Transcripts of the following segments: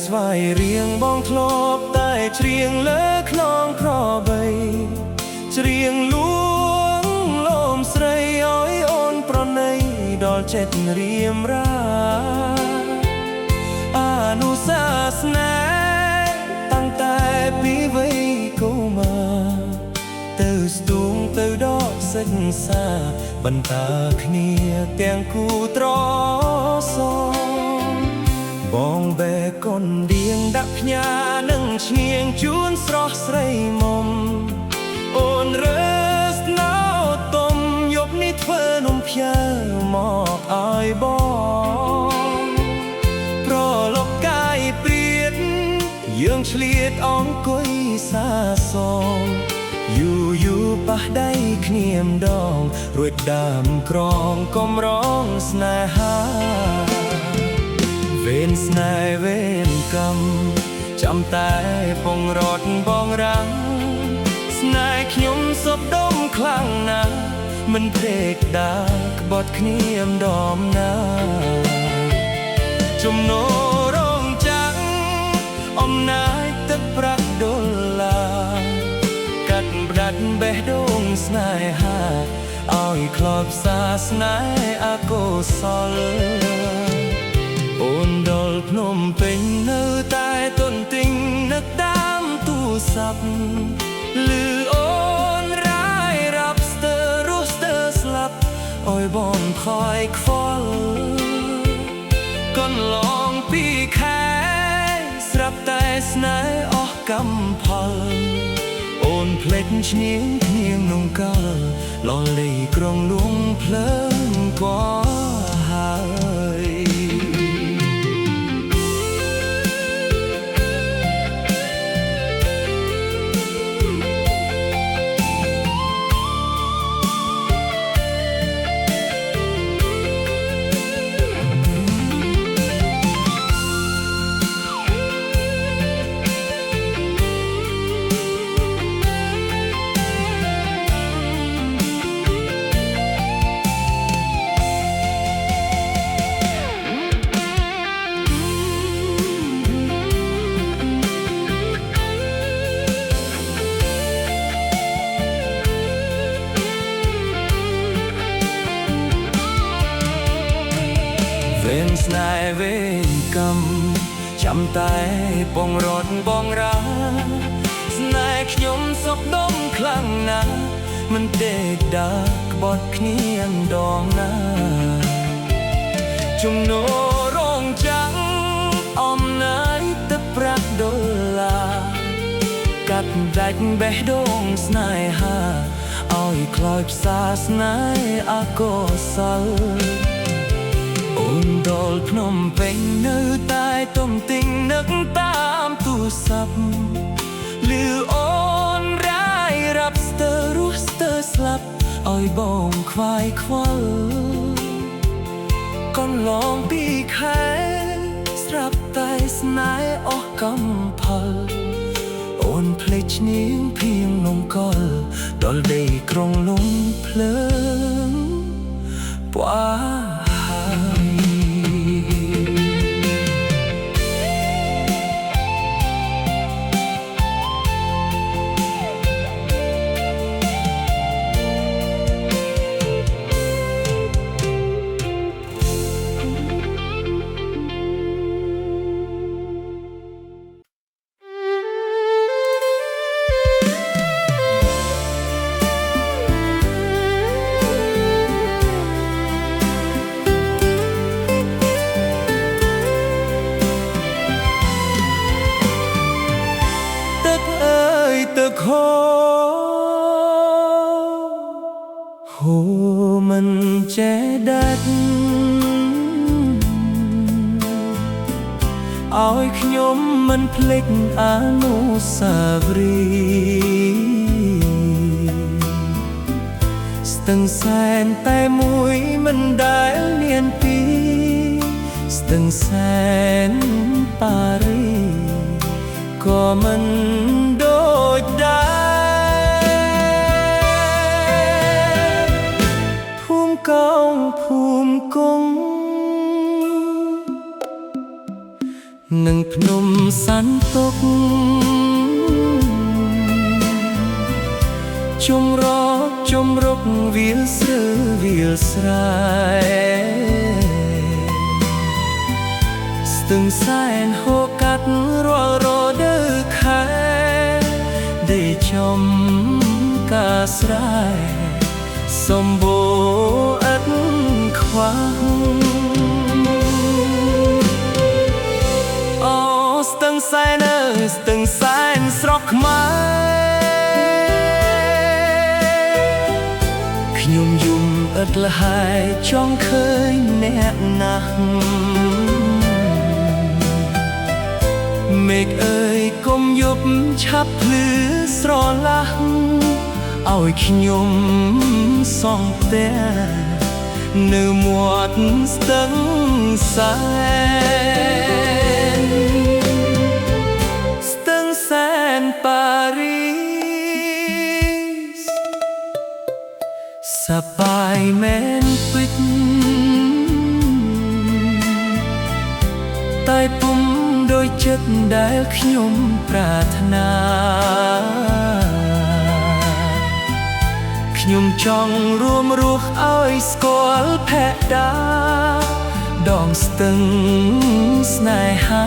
ស្វាយរៀងបងធ្លាប់តែច្រៀងលើខ្នងក្របីច្រៀងលួងលោមស្រីឲ្យអូនប្រណីដល់ចិត្តរៀមរាអនុសាសនាតាំងតែពីវ័យកុមារទៅស្ទូងទៅដកសិក្សាបន្តគ្នាទាំងគូត្រសបងបែកូនដៀងដាក់ផ្ញើនឹងឈ្ងៀងជូនស្រស់ស្រីមុំអូនរើស្នោទុំយប់នេះធ្វើនំផ្ញើមកឲ្យបងប្រឡប់កាយព្រាតយើងឆ្លៀតអង្គុយសាសងយូរប៉ះដៃគ្នាម្ដងរួចដើមក្រងកំរងស្នេហាវេនស្នេហ៍វេនកម្មចាំតែពងរត់បងរាំងស្នេហ៍ខ្ញុំសុបដុំខ្លាំងណាស់មិនព្រេកដាក្បត់គ្នាម្ដងណាចំណូលរងចាំងអំណាចទឹកប្រាក់ដុល្លារកាត់ផ្ដាច់បេះដូងស្នេហាឲ្យខ្លោចផ្សាស្នេហ៍អកុសលអូនដល់ភ្នំពេញនៅតែទន្ទិញនឹកតាមទូរស័ព្ទឮអូនរាយរាប់ស្ទើរស់ស្ទើរស្លាប់អើយបងខយខ្វល់កន្លងពីខែស្រាប់តែស្នេហ៍អស់កម្មផលអូនភ្លេចឈ្នៀងភ្នៀងនំកលលលីក្រុងលួងភ្លើងក៏ហើយវេនស្នេហ៍វេនកម្មចាំតែពងរត់បងរាស្នេហ៍ខ្ញុំសុបដុំខ្លាំងណាស់មិនទេដាក្បត់គ្នាម្ដងណាចំណូលរងចាំងអំណាចទឹកប្រាក់ដុល្លារកាត់ដាច់បេះដូងស្នេហាឲ្យខ្លោចផ្សាស្នេហ៍អកុសលអូនដល់ភ្នំពេញនៅតែទុំទិញនឹកតាមទូរស័ព្ទឮអូនរាយរាប់ស្ទើររស់ស្ទើរស្លាប់ឲ្យបងខ្វាយខ្វល់កន្លងពីខែស្រាប់តែស្នេហ៍អស់កម្មផលអូនភ្លេចឈ្នៀងភៀងនំកលដល់ដីក្រុងលំភ្លើងပွား ឲ្យខ្ញុំមិនភ្លេចអនុស្សាវរីយ៍ស្ទឹងសែនតែមួយមិនដែលមានពីរស្ទឹងសែនប៉ារីក៏មិនដូចដែរភូមិកោងភូមិគង់និងភ្នំសន្ទុកជំរកវាលស្រើវាលស្រែស្ទឹងសែនហូរកាត់រាល់រដូវខែដែលចំការស្រែសម្បូរឥតខ្វះអូស្ទឹងសែនអើយស្ទឹងសែនស្រុកខ្មែរខ្ញុំយំឥតលហើយចង់ឃើញអ្នកណាស់មេឃអើយកុំយប់ឆាប់ភ្លឺស្រឡះឲ្យខ្ញុំសង់ផ្ទះនៅមាត់ស្ទឹងសែនស្ទឹងសែនប៉ារីសប្បាយមែនពេចតែពុំដោយចិត្តដែលខ្ញុំប្រាថ្នាខ្ញុំចង់រួមរស់ឲ្យស្គាល់ភក្តាដងស្ទឹងស្នេហា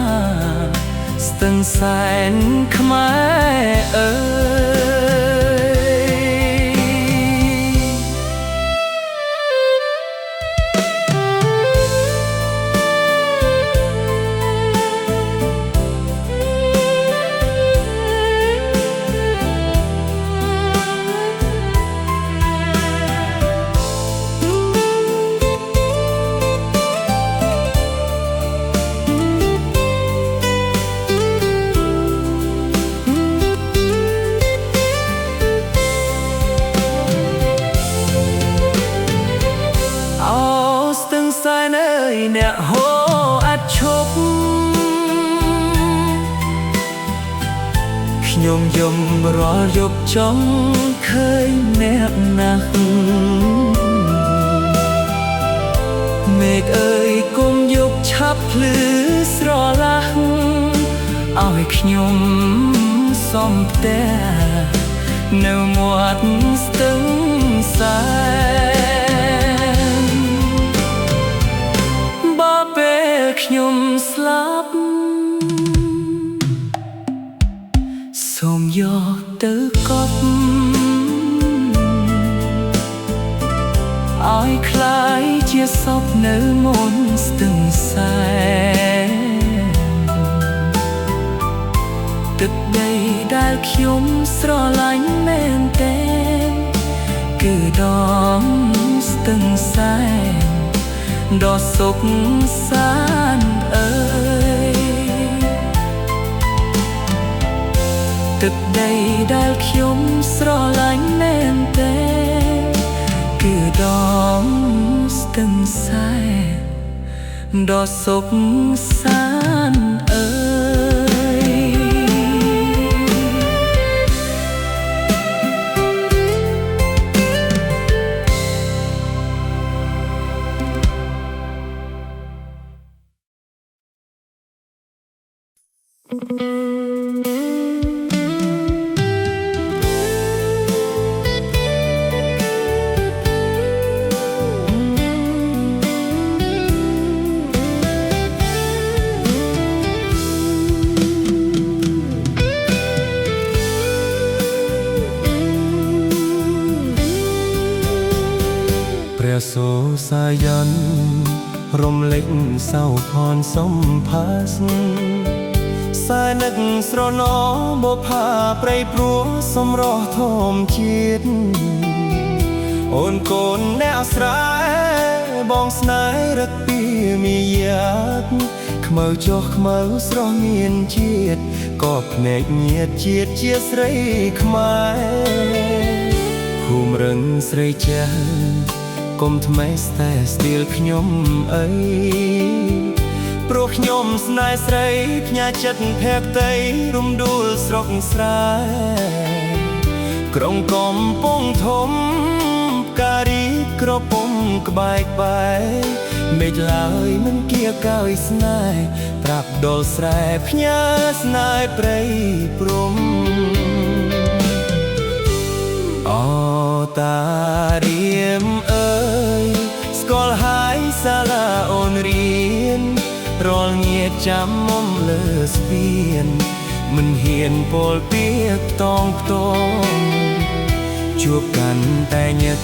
ស្ទឹងសែនខ្មែរអើអ្នកហូរអត់ឈប់ខ្ញុំយំរាល់យប់ចង់ឃើញអ្នកណាស់មេឃអើយគុំយប់ឆាប់ភ្លឺស្រឡះឲ្យខ្ញុំសំផ្ទះនៅមាត់ស្ទឹងសែនពេលខ្ញុំស្លាប់សូមយកទៅកប់ឲ្យคล้ายជាសពនៅមុនស្ទឹងសែនទឹកដីដែលខ្ញុំស្រឡាញ់មែនទេគឺដងស្ទឹងសែនដ៏សុខសាន្តអើយទឹកដីដែលខ្ញុំស្រឡាញ់មែនទេគឺដងស្ទឹងសែនដ៏សុខសាន្តអើយព្រះសូរសាយ័នរំលេចសោភ័ណ្ឌសំផាសសែនឹកស្រណោបុប្ផាព្រៃព្រោះសម្រស់ធម្មជាតិអូនកូនអ្នកស្រែបងស្នេហ៍រឹកពីមាយាទខ្ ខ្មៅចុះខ្មៅស្រស់មានជាតិក៏ភ្នែកញាតជាតិជាស្រីខ្មែរភូមិរឹងស្រីចាស់កុំថ្មីស្ទែស្ទៀលខ្ញុំអីព្រោះខ្ញុំស្នេហ៍ស្រីផ្ញើចិត្តភក្តីរំដួលស្រុកស្រែក្រុងកំពង់ធំការីក្រពុំក្បែកបែមេឃឡើយមិនគៀកោយស្នេហ៍ប្រាប់ដល់ស្រែផ្ញើស្នេហ៍ព្រៃព្រំអូតារៀមអើយស្គាល់ហើយសាលាអូនរៀនរាល់ញាតចាំមុំលើស្ពានមិនហ៊ានពោលពីផ្តងផ្ទងជួបកាន់តែញឹក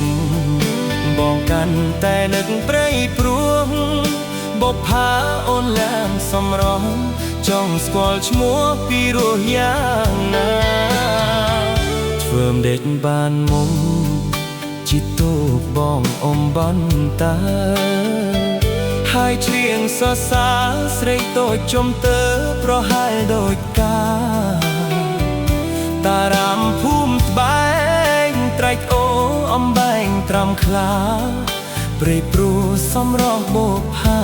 បងកាន់តែនឹកព្រៃព្រោះបុប្ផាអូនឡើងសំរងចង់ស្គាល់ឈ្មោះពីរសយ៉ាងណាធ្វើម្ដេចបានមុំជីទូកបងអមបន្តាហើយច្រៀងសរសើរស្រីតូចចំទើប្រហែលដូចកាតារាមភូមិត្បែងត្រែកអូអំបែងត្រាំខ្លាព្រៃព្រោះសំរស់បុប្ផា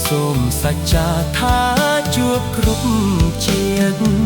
សូមសច្ចាថាជួបគ្រប់ជាតិ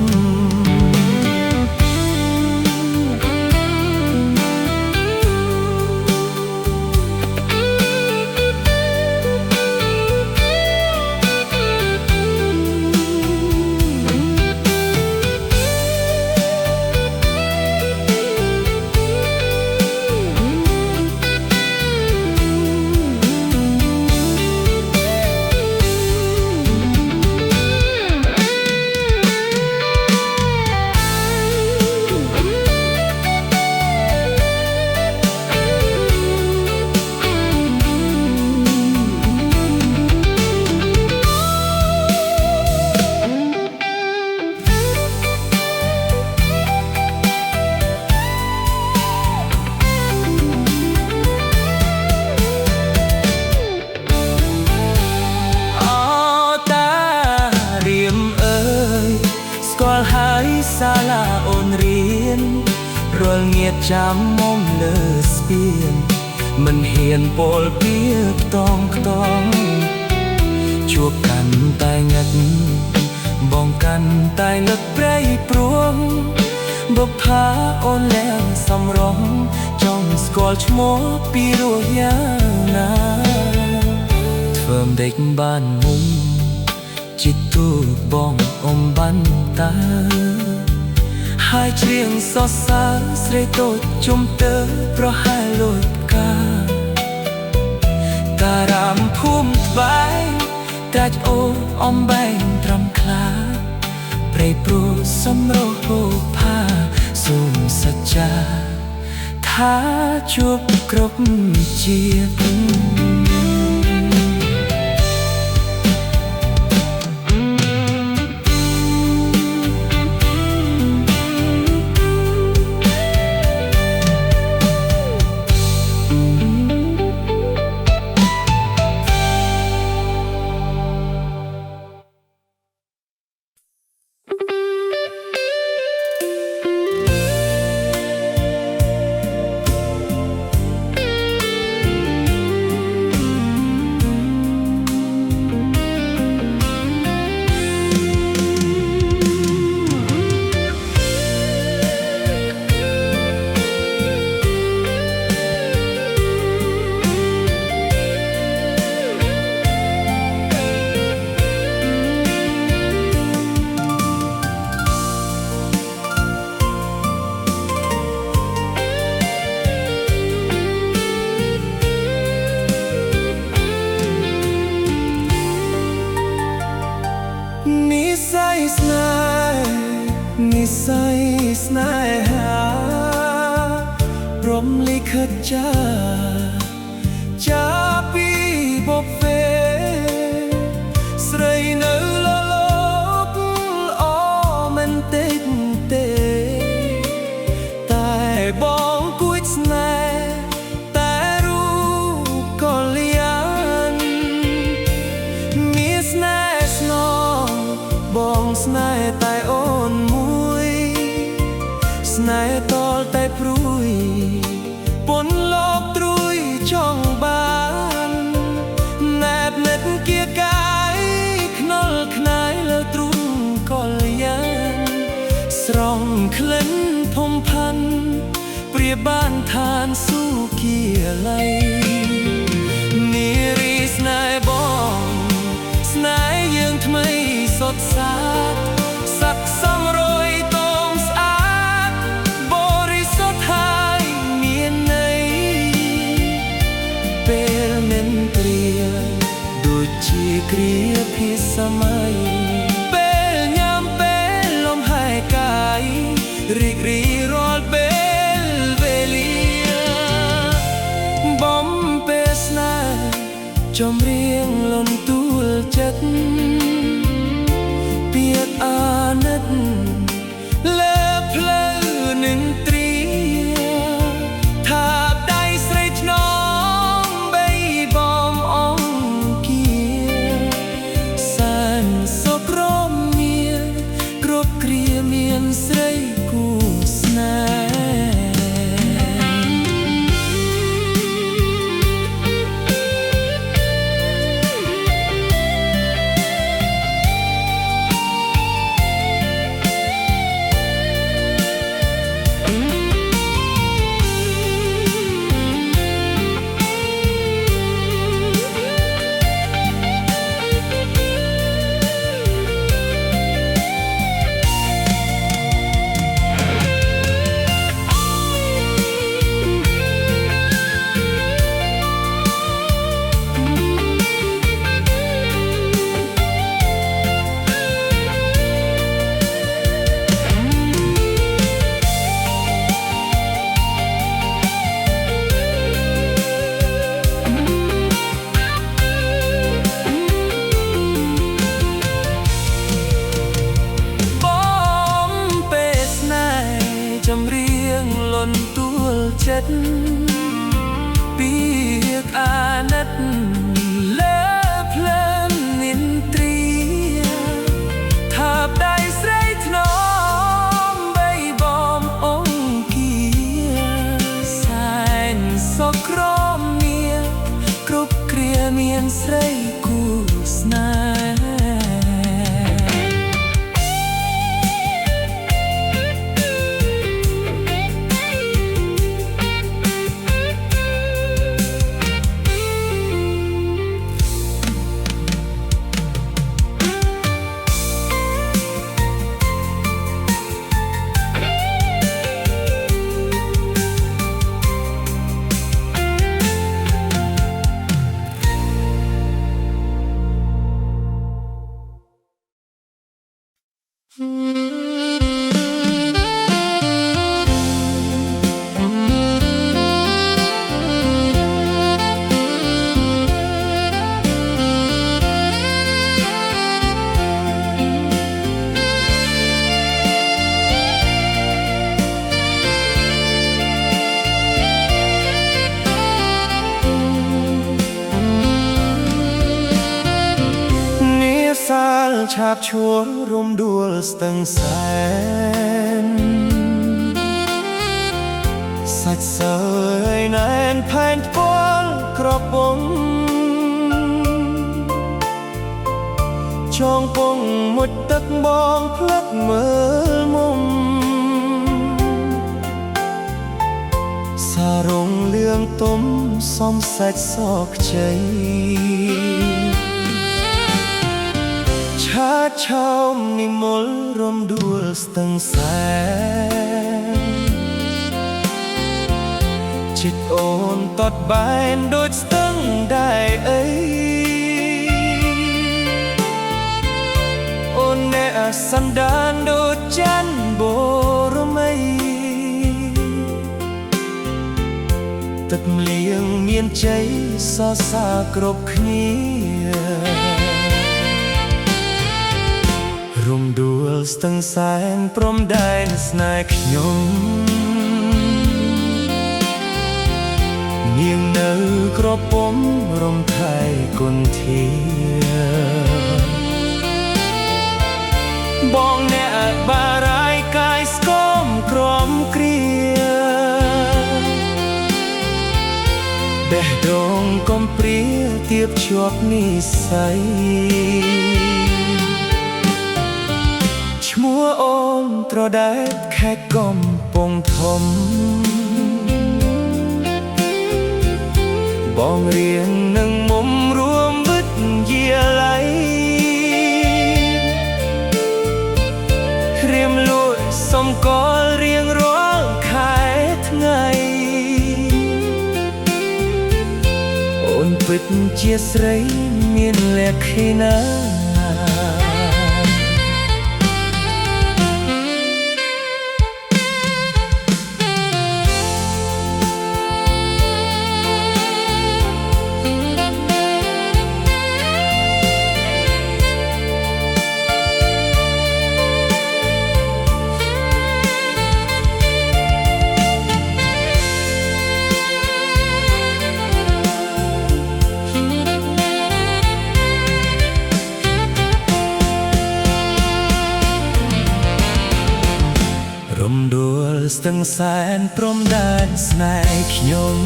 សាលាអូនរៀនរាល់ញាតចាំមុំលើស្ពានមិនហ៊ានពោលពីផ្តងខ្ទងជួបកាន់តែងឹកបងកាន់តែនឹកព្រៃព្រោះបុប្ផាអូនឡើងសំរងចង់ស្គាល់ឈ្មោះពីរសយ៉ាងណាធ្វើម្ដេចបានមុំជីទូកបងអមបន្តាហើយច្រៀងសរសើរស្រីតូចជុំទើប្រហែលលួយផ្កាតារាមភូមិត្បែងត្រាច់អូអំបែងត្រាំខ្លាព្រៃព្រោះសំរស់បុប្ផាសូមសច្ចាថាជួបគ្រប់ជាតិនិស្ស័យស្នេហាព្រមលិខិតចាពីបុព្វេស្រីនៅលលោកល្អមែនទេតែបងគួចស្នេហ៍តែរូបក៏លៀនមានស្នេហ៍ស្នង ស្នេហ៍តែអូនមួយស្នេហ៍តលតែព្រួយពន្លកត្រួយចង់បានណែបនិតគៀកាយខ្នល់ខ្នាយលើទ្រូងកលយ៉ាងស្រង់ក្លិនភុំផាន់ព្រាបានឋានសុគាល័យនារីស្នេហ៍បងស្នេហ៍យើងថ្មីសត់សាទស័ក្តិសមរយតងស្អាតបរិសុទ្ធហើយមានន័យពេលមិនព្រាដូចជាគ្រាភិសម័យពេលញ៉ាំពេលលំហែកាយរីករាយរាល់ពេលវេលាបំពេលស្នេហ៍ចម្រៀងលន់ទួលចិត្តពាក្យអាណិតលើផ្លូវនឹងទ្រាថាបដៃស្រីថ្នមបីបំអង្គាសែនសុខរមមាគ្រប់គ្រាមានស្រីគូស្នេហ៍ចម្រៀងលន់ទួលចិត្តពាក្យអាណិតលើភ្លើងនិន្ទ្រាថាបដៃស្រីថ្នមបីបំអង្គាសែនសុខរមមាគ្រប់គ្រាមានស្រីគូស្នេហ៍ឆាបឈួររំដួលស្ទឹងសែនសាច់សើយណែនផែនពលក្រពងចងពងមុជទឹកបងផ្លឹកមើលមុំសារងលឿងទុំសំសាច់សខ្ចីឆាឆោមនិមលរំដួលស្ទឹងសែនចិត្តអូនតតបែនដូចស្ទឹងដែរអីអូនអ្នកសន្តានដូចច័ន្ទបូរមីទឹកលៀងមានជ័យសរសើរគ្រប់គ្នារំដួលស្ទឹងសែនព្រំដែនស្នេហ៍ខ្ញុំនាងនៅក្រពុំរំថែគុនធា បងអ្នកបារាយកាយស្គមក្រមគ្រាបេះដូងកំព្រាទៀបជាប់និស្ស័យឈ្មោះអូនត្រដែតខេត្តកំពង់ធំបងរៀងនឹងមុំរួមវិទ្យាល័យរៀមលួចសំកលរៀងរាល់ខែថ្ងៃអូនពិតជាស្រីមានលក្ខណៈ រំដួលស្ទឹងសែនព្រំដែនស្នេហ៍ខ្ញុំ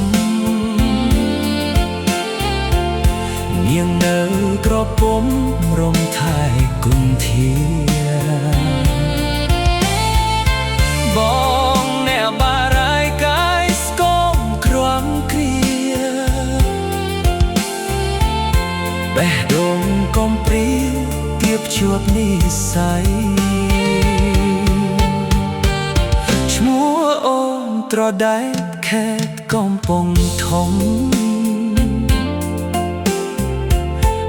នាងនៅក្រពុំរំថែគុនធាបងអ្នកបារាយកាយស្គមក្រំគ្រាបេះដូងកំព្រាទៀបជាប់និស្ស័យត្រដែតខេត្តកំពង់ធំ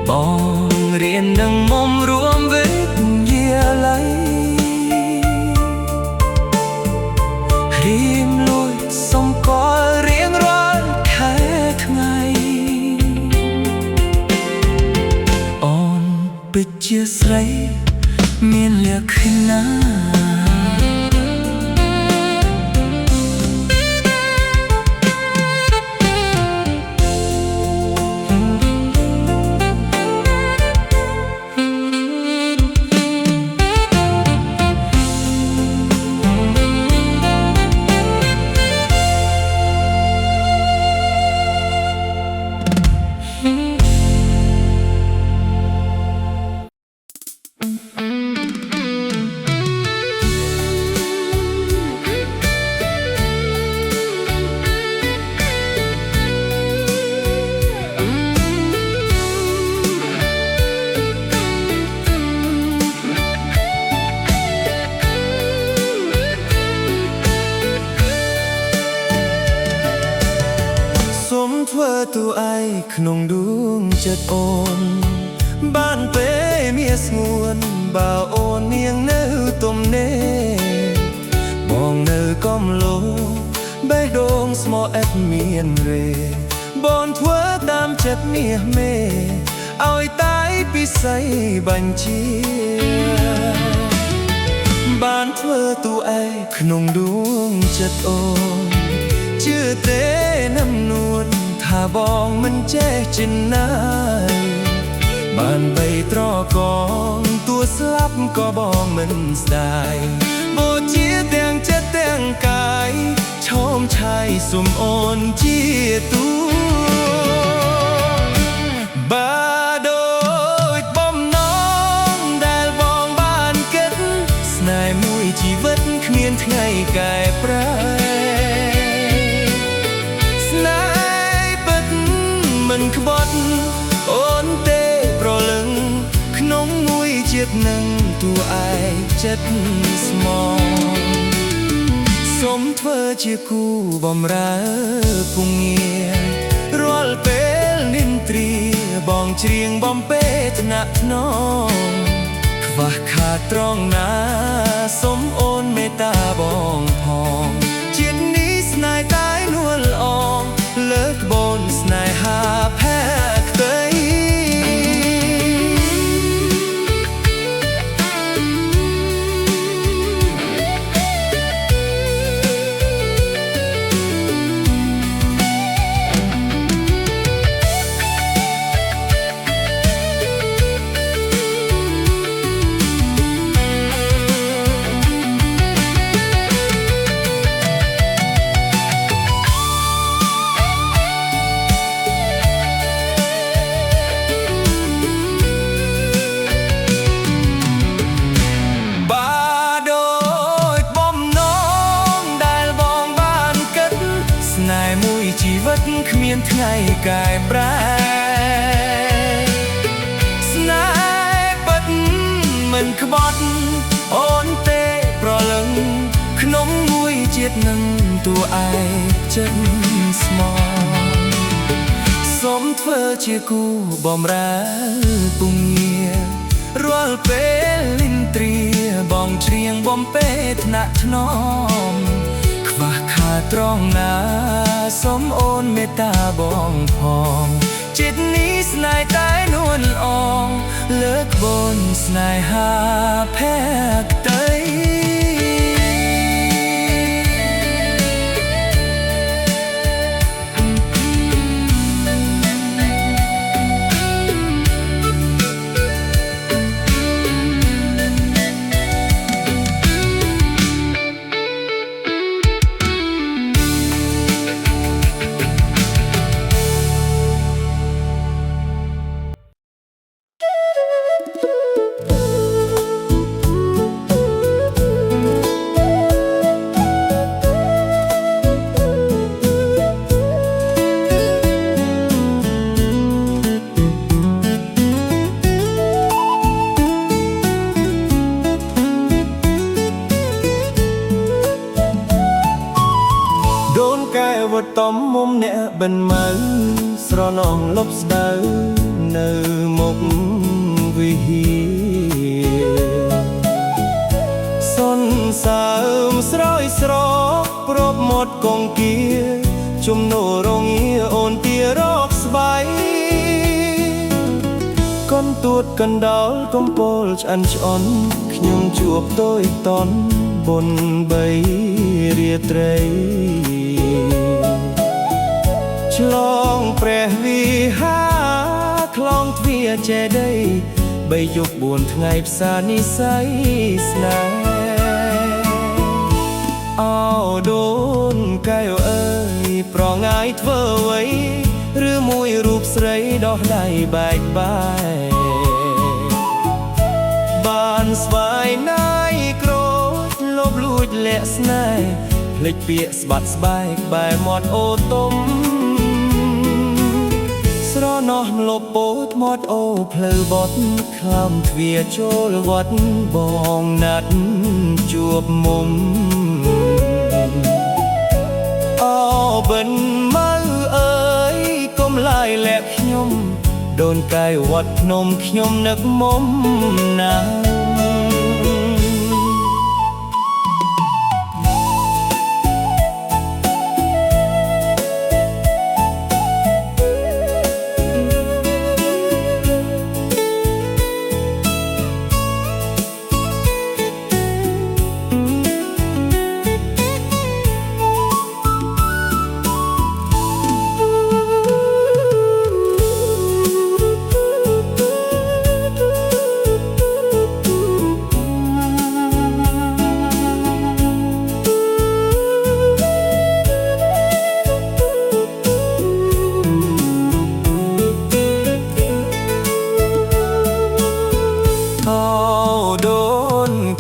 បងរៀននឹងមុំរួមវិទ្យាល័យរៀមលួចសំកលរៀងរាល់ខែថ្ងៃអូនពិតជាស្រីមានលក្ខណៈ ធ្វើទូឯងក្នុងដួងចិត្តអូនបានពេលមានស្ងួនបើអូននាងនៅទំនេរបងនៅកំឡុងបេះដូងស្មោះអិតមានរេបងធ្វើតាមចិត្តមាសមេឲ្យតែពិសីបញ្ជាបានធ្វើទូឯងក្នុងដួងចិត្តអូនជឿទេណាំនួនថាបងមិនចេះចិនណាយបានបីត្រកងទួស្លាប់ក៏បងមិនស្ដាយបូជាទាំងចិត្តទាំងកាយឈោមឆាយសុំអូនជាទូបាដូចបំណងដែលបងបានគិតស្នេហ៍មួយជីវិតគ្មានថ្ងៃកែប្រែមិនក្បត់អូនទេប្រលឹងក្នុងមួយជាតិនឹងទូឯងចិត្តស្មងសូមធ្វើជាគូបំរើពងារាល់ពេលនិន្ទ្រាបងច្រៀងបំពេថ្នាក់ថ្នមខ្វះខាតត្រង់ណាសូមអូនមេត្តាបងផងជាតិនេះស្នេហ៍តែនួលអងលើកបូនស្នេហាផែខ្ទេយ មានថ្ងៃកែប្រែស្នេហ៍ពិតមិនក្បត់អូនទេប្រលឹងក្នុងមួយជាតិនឹងតួឯងចិត្តស្មោះសូមធ្វើជាគូបំរើពុំងាររាល់ពេលលិនត្រៀបងច្រៀងបំពេថ្នាក់ថ្នមខ្វះខាតត្រង់ណាសូមអូនមេត្តាបងផងចិត្តនេះស្នេហ៍តែនួនអងលើកបនស្នេហាភក្តីវត្តតំមុំអ្នកបិនមើស្រណងលប់ស្ដៅនៅមុខវិហារសុនសើមស្រោយស្រកប្រពមាត់កងគាជំនោរងាអូនទារកស្បៃកូនទួតកណ្ដោលកំពូលឆ្អិនឆ្អន់ខ្ញុំជួបតូចតន់បុនបីរាត្រីឆ្លងព្រះវិហារខ្លងទ្វារចេតិយ3យប់4ថ្ងៃផ្សារនិស័យស្នេហ៍អោដូនកែវអើយប្រងាយធ្វើអ្វីឬមួយរូបស្រីដោះដៃបែកបាយបានស្វាយណាយក្រោចលបលួចលាក់ស្នេហ៍ភ្លេចពាក្យស្បាត់ស្បែកបែមាត់អូទុំស្រណោះលបពោតមាត់អូផ្លូវបត់ខ្លាំទ្វារចូលវត្តបងណាត់ជួបមុំអូបិនមើអើយកុំឡាយលាក់ខ្ញុំដូនកាយវត្តភ្នំខ្ញុំនឹកមុំណាស់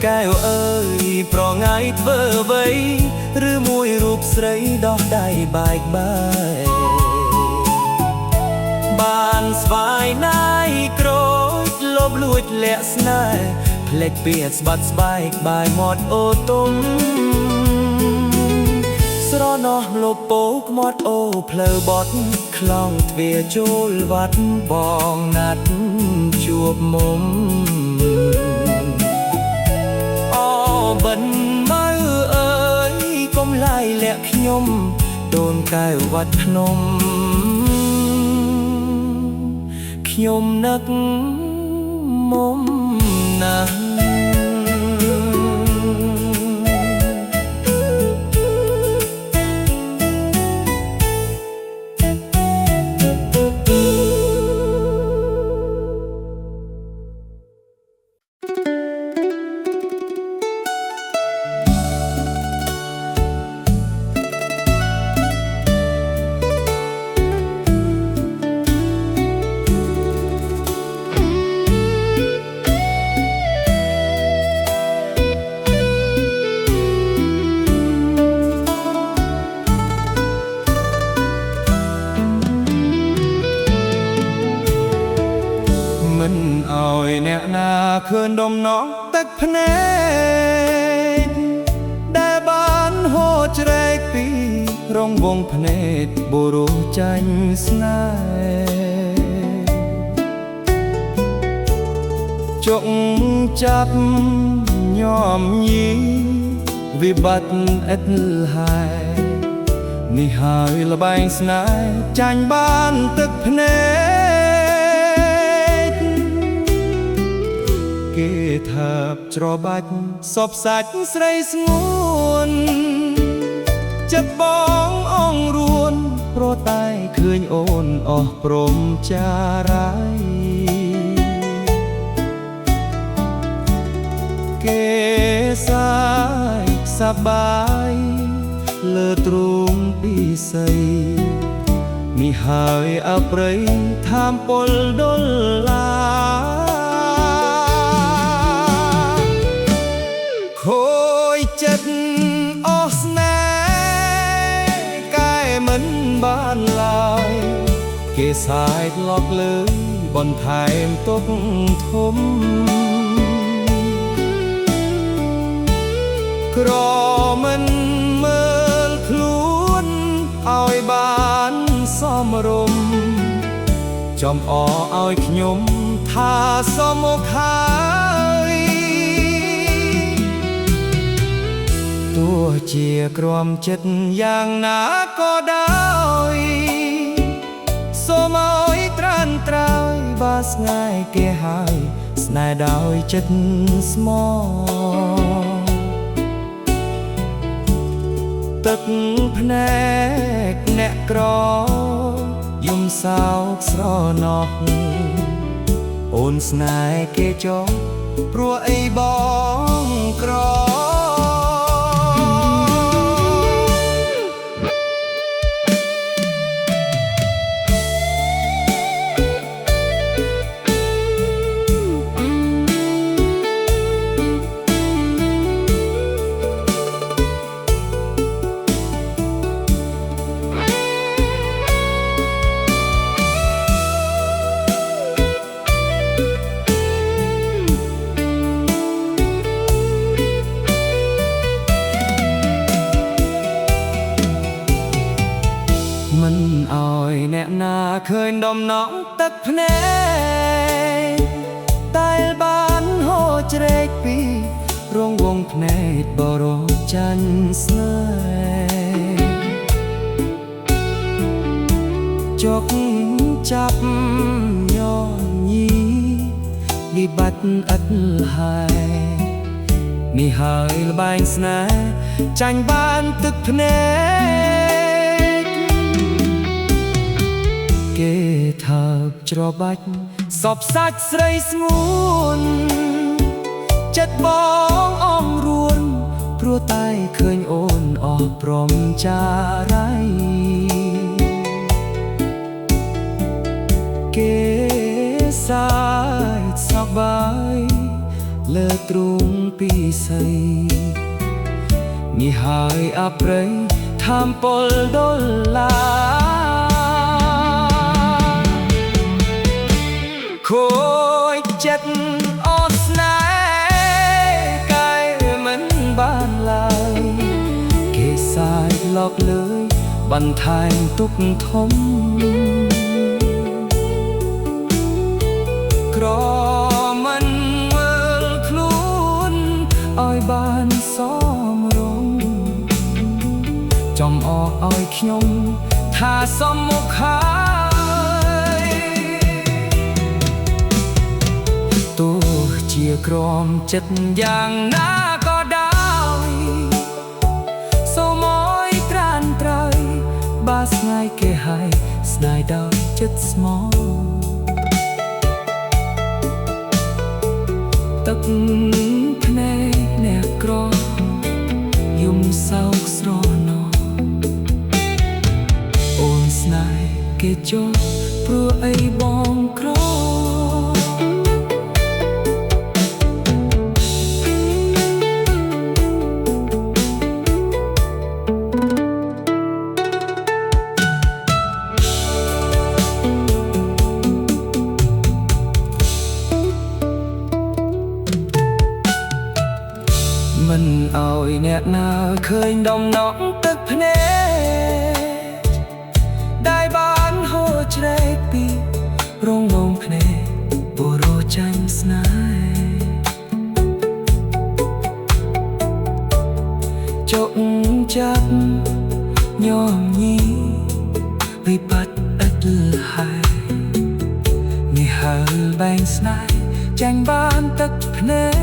កែវអើយប្រងាយធ្វើអ្វីឬមួយរូបស្រីដោះដៃបែកបាយបានស្វាយណាយក្រោចលបលួចលាក់ស្នេហ៍ភ្លេចពាក្យស្បាត់ស្បែកបែមាត់អូទុំស្រណោះលបពោកមាត់អូផ្លូវបត់ខ្លងទ្វារចូលវត្តបងណាត់ជួបមុំបិនមើអើយកុំឡាយលាក់ខ្ញុំដូនកែវវត្តភ្នំខ្ញុំនឹកមុំណាស់ ឃើញដុំណងទឹកភ្នែកដែលបានហូរជ្រែកពីរងវងភ្នែកបុរសចាញ់ស្នេហ៍ចុកចាប់ញោមញីវិបត្តិឥតហើយនេះហើយល្បែងស្នេហ៍ចាញ់បានទឹកភ្នែកគេថាបច្របាច់សពសាច់ស្រីស្ងួនចិត្តបងអងរួនព្រោះតែឃើញអូនអស់ព្រមចារាយគេសាយសប្បាយលើទ្រូងពីស័យនេះហើយអប្រិយថាមពលដុល្លារខូចចិត្តអស់ស្នេហ៍កែមិនបានឡើយគេសាយឡប់លើបន្ថែមទុកធំក្រមិនមើលខ្លួនឲ្យបានសមរម្យចំអឲ្យខ្ញុំថាសមមុខហើយទោះជាក្រំចិត្តយ៉ាងណាក៏ដោយសូមឲ្យត្រានត្រើយបើស្ងាយគេហើយស្នេហ៍ដោយចិត្តស្មោះទឹកភ្នែកអ្នកក្រយំសោកស្រណោះអូនស្នេហ៍គេចោលព្រោះអីបងក្រមិនអោយអ្នកណាឃើញដុំណងទឹកភ្នែកតែបានហូរជ្រែកពីរងវងភ្នែកបរោចាញ់ស្នេហ៍ចុកចាប់ញោមញីវិបត្តិឥតហើយនេះហើយល្បែងស្នេហ៍ចាញ់បានទឹកភ្នែកគេថាបច្របាច់សពសាច់ស្រីស្ងួនចិត្តបងអងរួនព្រោះតែឃើញអូនអស់ព្រមចារាយគេសាយសប្បាយលើទ្រូងពីស័យនេះហើយអប្រិយថាមពលដុល្លារខូចចិត្តអស់ស្នេហ៍កែមិនបានឡើយគេសាយឡប់លើយបន្ថែមទុកធំក្រមិនមើលខ្លួនឲ្យបានសមរម្យចំអកឲ្យខ្ញុំថាសមមុខហើយទោះជាក្រំចិត្តយ៉ាងណាក៏ដោយសូមឲ្យត្រានត្រើយបើស្ងាយគេហើយស្នេហ៍ដោយចិត្តស្មោះទឹកភ្នែកអ្នកក្រយំសោកស្រណោះអូនស្នេហ៍គេចោលព្រោះអីបងក្រ មិនឲ្យអ្នកណាឃើញដំណក់ទឹកភ្នែកដែលបានហូរជ្រែកពីរងនោមភ្នែកបុរសចាញ់ស្នេហ៍ចុកចាប់ញោមញីវិបត្តិឥតលហើយនេះហើលបែងស្នេហ៍ចាញ់បានទឹកភ្នែក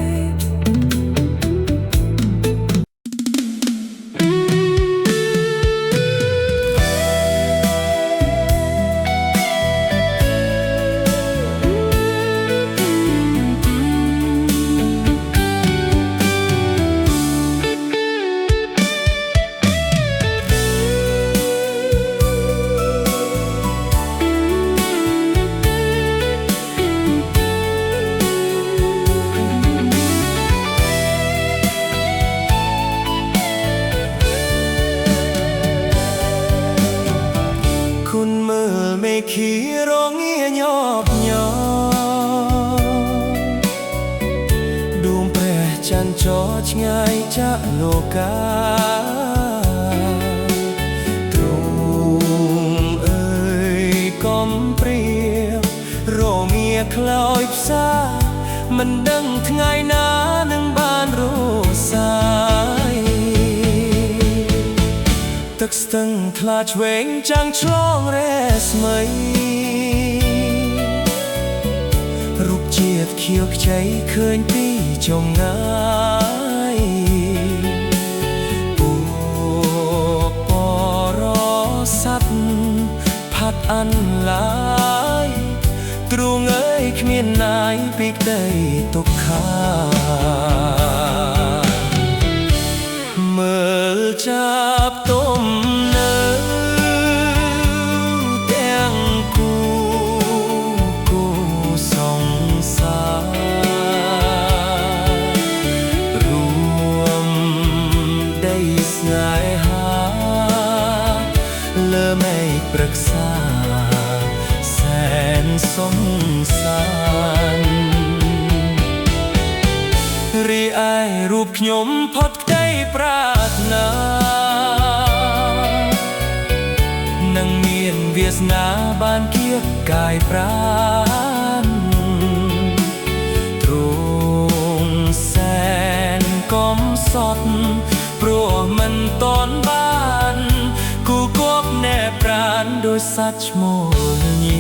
មេឃីរងាញប់ញ័រដួងព្រះច័ន្ទចរឆ្ងាយចាក់លោកាទ្រង់អើយកុំព្រៀបរងាខ្លោចផ្សាមិនដឹងថ្ងៃណានឹងបានរសាយទឹកស្ទឹងថ្លាឆ្វេងចាំងឆ្លងរែស្មីរូបជាតិខៀវខ្ចីឃើញពីចុងងាយពពរស័ព្ទផាត់អានឡាយទ្រូងអើយគ្មានណាយពីក្តីទុក្ខាមើលចាប់ទុំនៅទាំងគូសង្សាររួមដីស្នេហាលើមេឃប្រឹក្សាសែនសង្សាររីឯរូបខ្ញុំផុតក្តីប្រាថ្នានឹងមានវាសនាបានគៀបកាយប្រាណទ្រង់សែនកំសត់ព្រោះមិនតន់បានគូគប់ណែប្រាណដោយសត្វឈ្មោលញី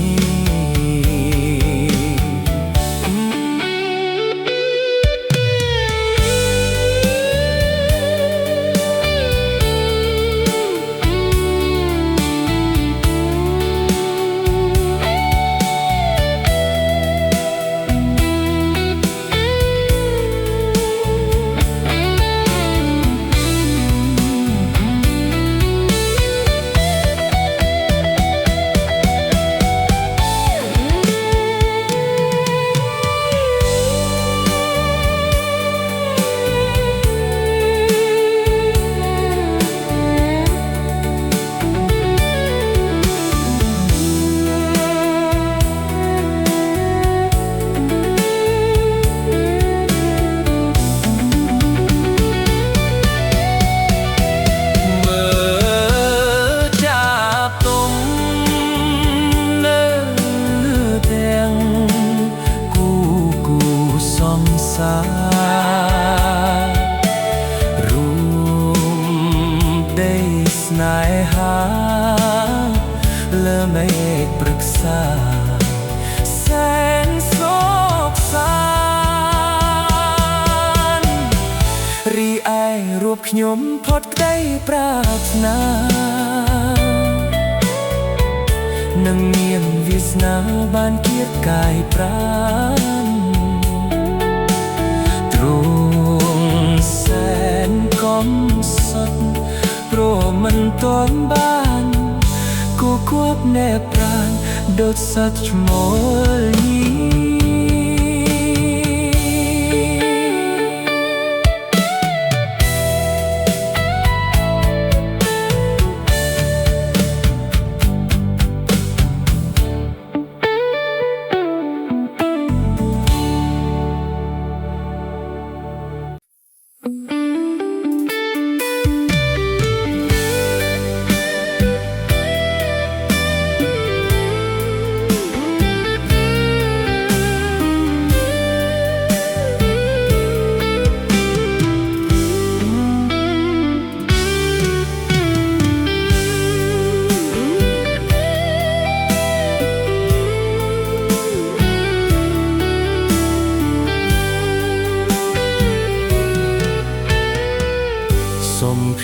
រួមដីស្នេហាលើមេឃប្រឹក្សាសែនសុខសាន្តរីឯរូបខ្ញុំផុតក្តីប្រាថ្នានឹងមានវាសនាបានគៀបកាយប្រាណទ្រង់សែនកំសត់ព្រោះមិនតន់បានគូគប់ណែប្រាណដូចសត្វឈ្មោលញី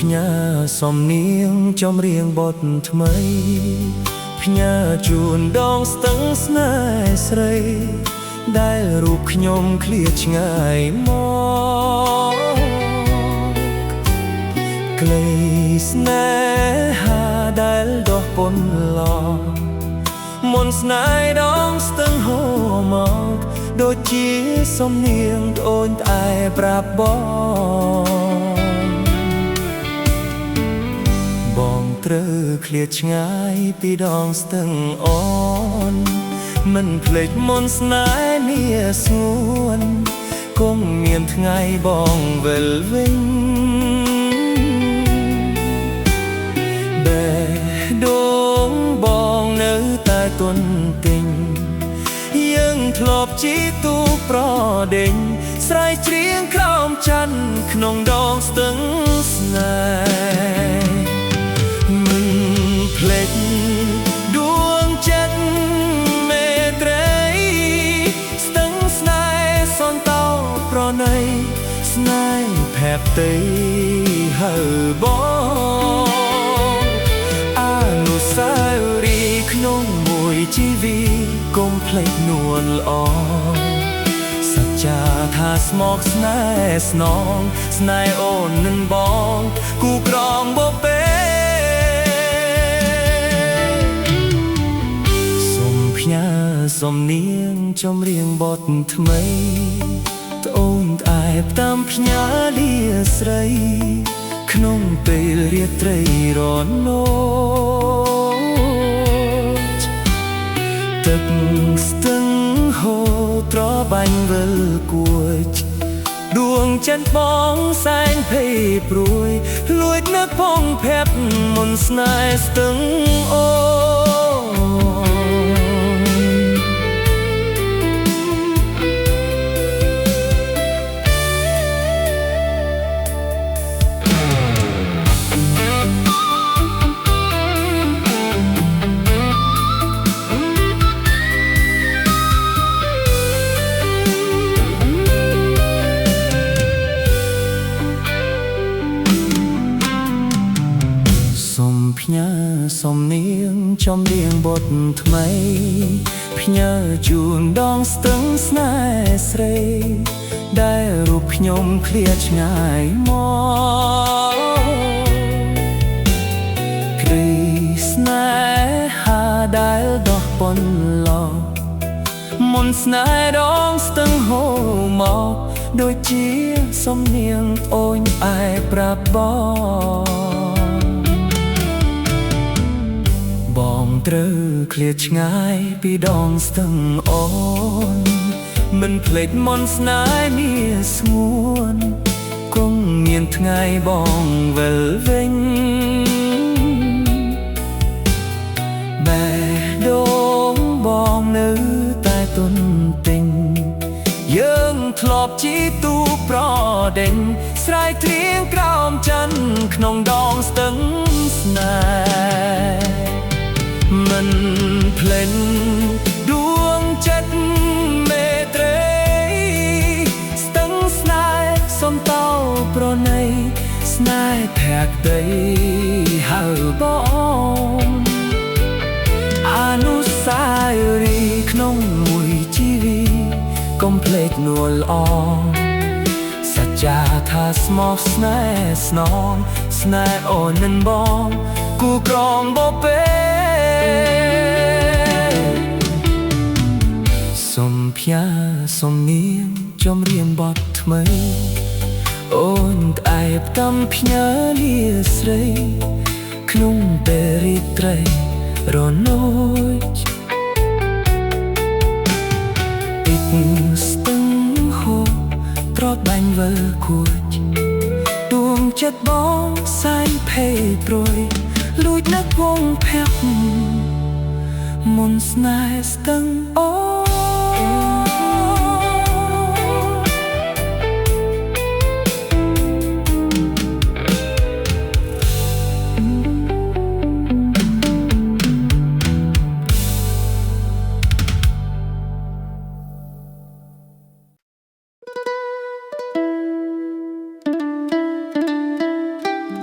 ផ្ញើសំនៀងចំរៀងបទថ្មីផ្ញើជូនដងស្ទឹងស្នេហ៍ស្រីដែលរូបខ្ញុំឃ្លាតឆ្ងាយមកក្លេស្នេហាដែលដុះពន្លកមុនស្នេហ៍ដងស្ទឹងហូរមកដូចជាសំនៀងត្អូញត្អែប្រាប់បងត្រូវឃ្លាតឆ្ងាយពីដងស្ទឹងអូនមិនភ្លេចមុនស្នេហ៍មាស្ងួនគង់មានថ្ងៃបងវិលវិញបេះដូងបងនៅតែទន់ទិញយើងធ្លាប់ជីទូប្រដេញស្រែកច្រៀងក្រោមច័ន្ទក្នុងដងស្ទឹងស្នេហ៍មិនភ្លេចដួងចិត្តមេត្រីស្ទឹងស្នេហ៍សន្តោប្រណីស្នេហ៍ភក្តីហើបងអនុស្សាវរីយ៍ក្នុងមួយជីវិតកុំភ្លេចនួនល្អសច្ចាថាស្មោកស្នេហ៍ស្នងស្នេហ៍អូននឹងបងគូក្រងបបេសូមផ្ញើសំនៀងចំរៀងបទថ្មីត្អូញត្អែបតាមផ្ញើលាស្រីក្នុងពេលរាត្រីរនោចទឹកស្ទឹងហូរត្របាញ់វិលគួចដួងចិត្តបងសែងភ័យព្រួយលួចនឹកពងភ័ព្វមុនស្នេហ៍ស្ទឹងអូផ្ញើសំនៀងចំរៀងបទថ្មីផ្ញើជូនដងស្ទឹងស្នេហ៍ស្រីដែលរូបខ្ញុំឃ្លាតឆ្ងាយមកគ្រីស្នេហាដែលដោះពន្លកមុនស្នេហ៍ដងស្ទឹងហូរមកដូចជាសំនៀងត្អូញត្អែប្រាប់បងត្រូវឃ្លាតឆ្ងាយពីដងស្ទឹងអូនមិនភ្លេចមុនស្នេហ៍មាស្ងួនគង់មានថ្ងៃបងវិលវិញបេះដូងបងនៅតែទន់ទិញយើងធ្លាប់ជីទូប្រដេញស្រែកត្រៀងក្រោមច័ន្ទក្នុងដងស្ទឹងស្នេហ៍មិនភ្លេចដួងចិត្តមេត្រីស្ទឹងស្នេហ៍សំតោប្រណីស្នេហ៍ភក្តីហើបងអនុស្សាវរីយ៍ក្នុងមួយជីវិតកុំភ្លេចនួនល្អសច្ចាថាស្មោះស្នេហ៍ស្នងស្នេហ៍អូននឹងបងគូក្រងបបេសូមផ្ញើសំនៀងចំរៀងបទថ្មីអូនត្អែបតាមផ្ញើលាស្រីក្នុងពេលរាត្រីរនោចទឹកស្ទឹងហូរត្របាញ់វិលគួចដួងចិត្តបងសែងភ័យព្រួយលួចនឹកវងភ័ព្វមុនស្នេហ៍ស្ទឹងអូ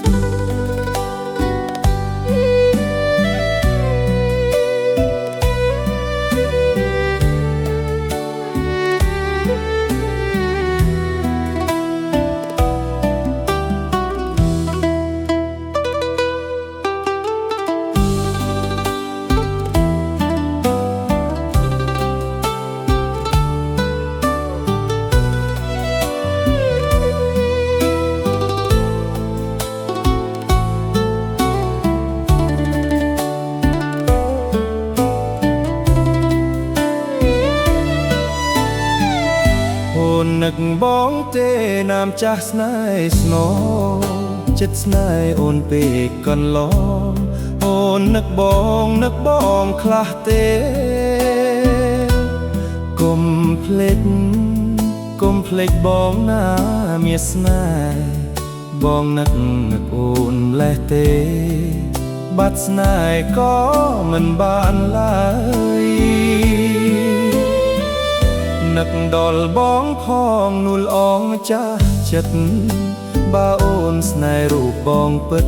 Thank you. น้ำចាស់ស្នេហ៍ស្នងចិត្តស្នេហ៍អូនពេកកន្លងអូននឹកបងខ្លះទេកុំភ្លេចបងណាមានស្នេហ៍បងនឹកអូនលេះទេបាត់ស្នេហ៍ក៏មិនបានឡើយនឹកដល់បងផងនួលអងចាស់ចិត្តបើអូនស្នេហ៍រូបបងពិត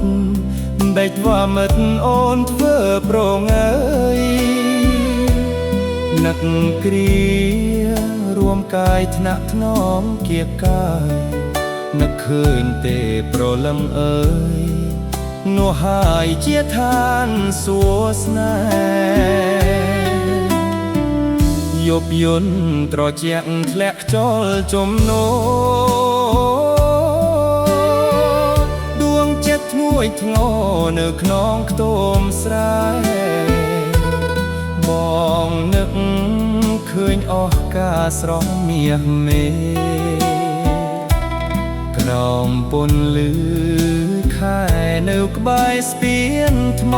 ដេចว่าមិត្តអូនធ្វើប្រងើយនឹកគ្រារួមកាយថ្នាក់ថ្នមគៀបកាយនឹកឃើញទេប្រលឹងអើយនោះហើយជាឋានសួស្នេហ៍យប់យន្តត្រជាក់ធ្លាក់ខ្យល់ជំនោដួងចិត្តធ្ងួយធ្ងរនៅខ្នងខ្ទមស្រែបងនឹកឃើញអស់ការស្រស់មាសមេក្រោមពន្លឺខែនៅក្បែរស្ពានថ្ម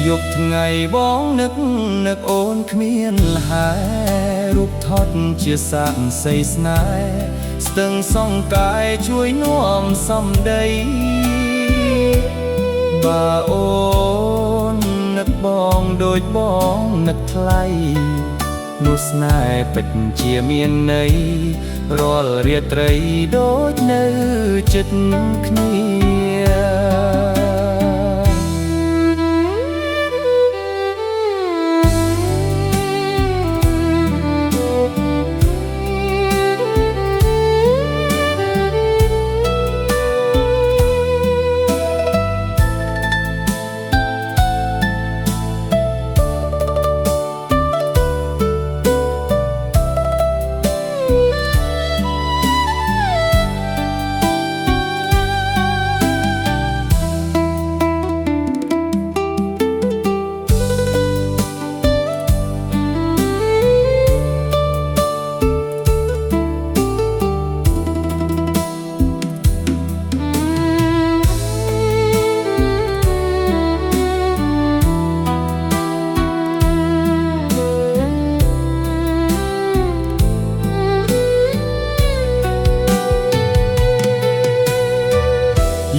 យប់ថ្ងៃបងនឹកអូនគ្មានលហែរូបថតជាសាក់សីស្នេហ៍ស្ទឹងសងកាយជួយនាំសំដីបើអូននឹកបងដូចបងនឹកថ្លៃនោះស្នេហ៍ពិតជាមានន័យរាល់រាត្រីដូចនៅចិត្តគ្នា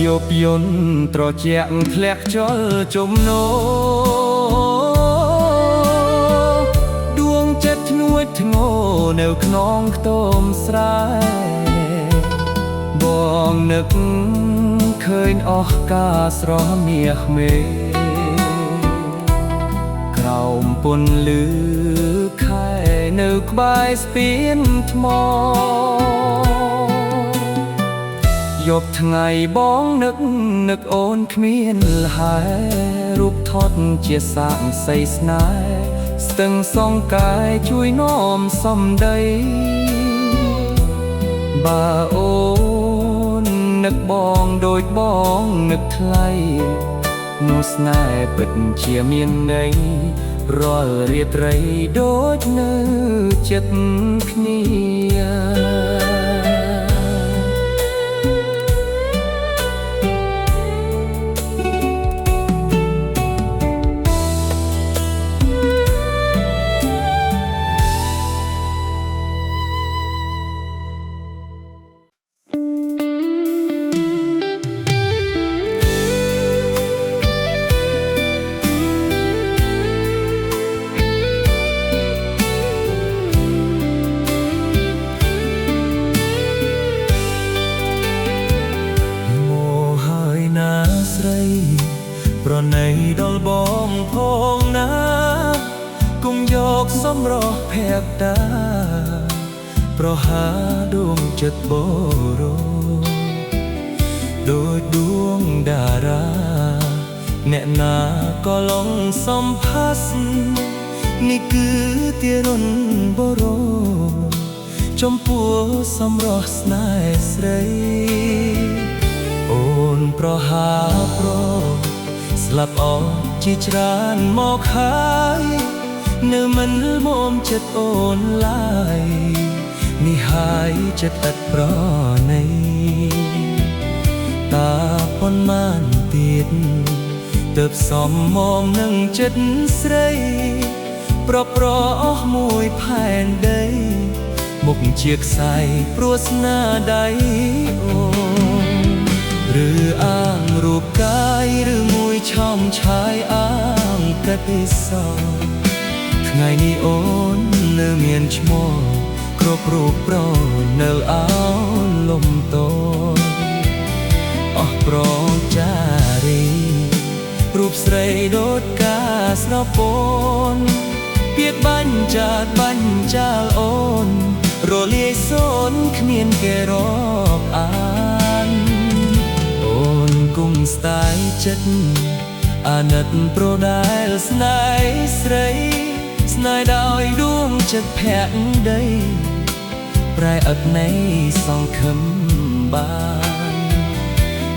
យប់យន្តត្រជាក់ធ្លាក់ខ្យល់ជំនោដួងចិត្តធ្ងួយធ្ងរនៅខ្នងខ្ទមស្រែបងនឹកឃើញអស់ការស្រស់មាសមេក្រោមពន្លឺខែនៅក្បែរស្ពានថ្មយប់ថ្ងៃបងនឹកអូនគ្មានលហែរូបថតជាសាក់សីស្នេហ៍ស្ទឹងសងកាយជួយនាំសំដីបើអូននឹកបងដូចបងនឹកថ្លៃនោះស្នេហ៍ពិតជាមានន័យរាល់រាត្រីដូចនៅចិត្តគ្នាប្រណីដល់បងផងណាគង់យកសម្រស់ភក្តាប្រហាដួងចិត្តបរោដូចដួងតារាអ្នកណាក៏ឡងសំផាសនេះគឺទារុណបរោចំពោះសម្រស់ស្នេហ៍ស្រីអូនប្រហាប្រស្លាប់អស់ជាច្រើនមកហើយនៅមិនមុំចិត្តអូនឡើយ ចិត្តឥតប្រណីតាប៉ុន្មានទៀតទើបសមមកនឹងចិត្តស្រីប្រប្រអស់មួយផែនដីមុខជាខ្សែព្រោះស្នាដៃអូឬអាងរូបកាយឬមួយឆោមឆាយអាងកិត្តិសោថ្ងៃនេះអូននៅមានឈ្មោះគ្រប់រូបប្រនៅអោលំតូចអស់ប្រចារីរូបស្រីដូចការស្រពោនពាក្យបាញ់ចាត់បាញ់ចាលអូនរលាយសូនគ្មានគេរាប់អានអូនគង់ស្ដាយចិត្តអាណិតប្រដែលស្នេហ៍ស្រីស្នេហ៍ដោយដួងចិត្តភក្ដីប្រែឥតនៃសង្ឃឹមបាន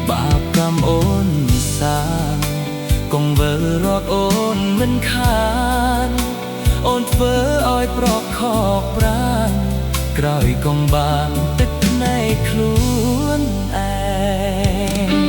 បាបកម្មអូនសាកុំវិលរកអូនមិនខានអូនធ្វើឲ្យប្រកខកប្រាណក្រោយកុំបានទឹកភ្នែកខ្លួនឯង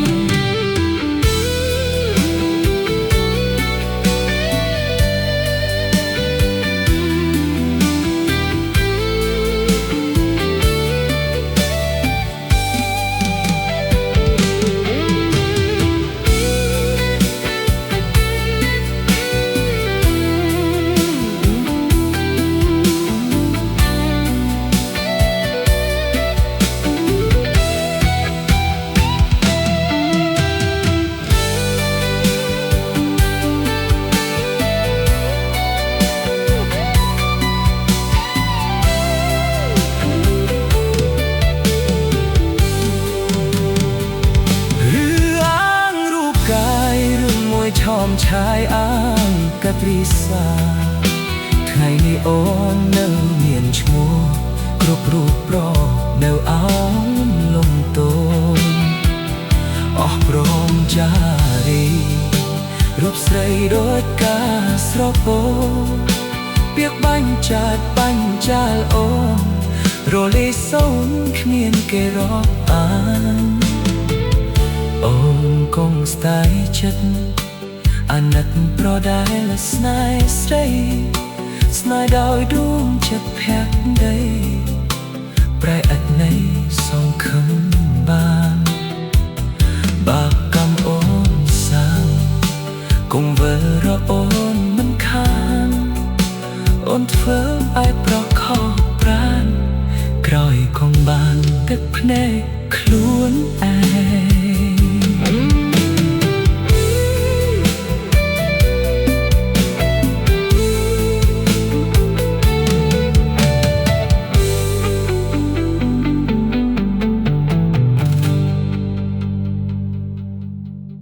ឆោមឆាយអាងកត្រីសាថ្ងៃនេះអូននៅមានឈ្មោះគ្រប់រូបប្រនៅអោនលំតូនអស់ព្រមចារីរូបស្រីដូចការស្រពោពាក្យបាញ់ចាត់បាញ់ចាលអូនរលាយសូនគ្មានគេរាប់អានអូនគង់ស្ដាយចិត្តអាណិតប្រដែលស្នេហ៍ស្រីស្នេហ៍ដោយដួងចិត្តភក្ដីប្រែឥតនៃសង្ឃឹមបានបាបកម្មអូនសាងគង់វិលរកអូនមិនខានអូនធ្វើឲ្យប្រខកប្រាណក្រោយគង់បានទឹកភ្នែកខ្លួនឯង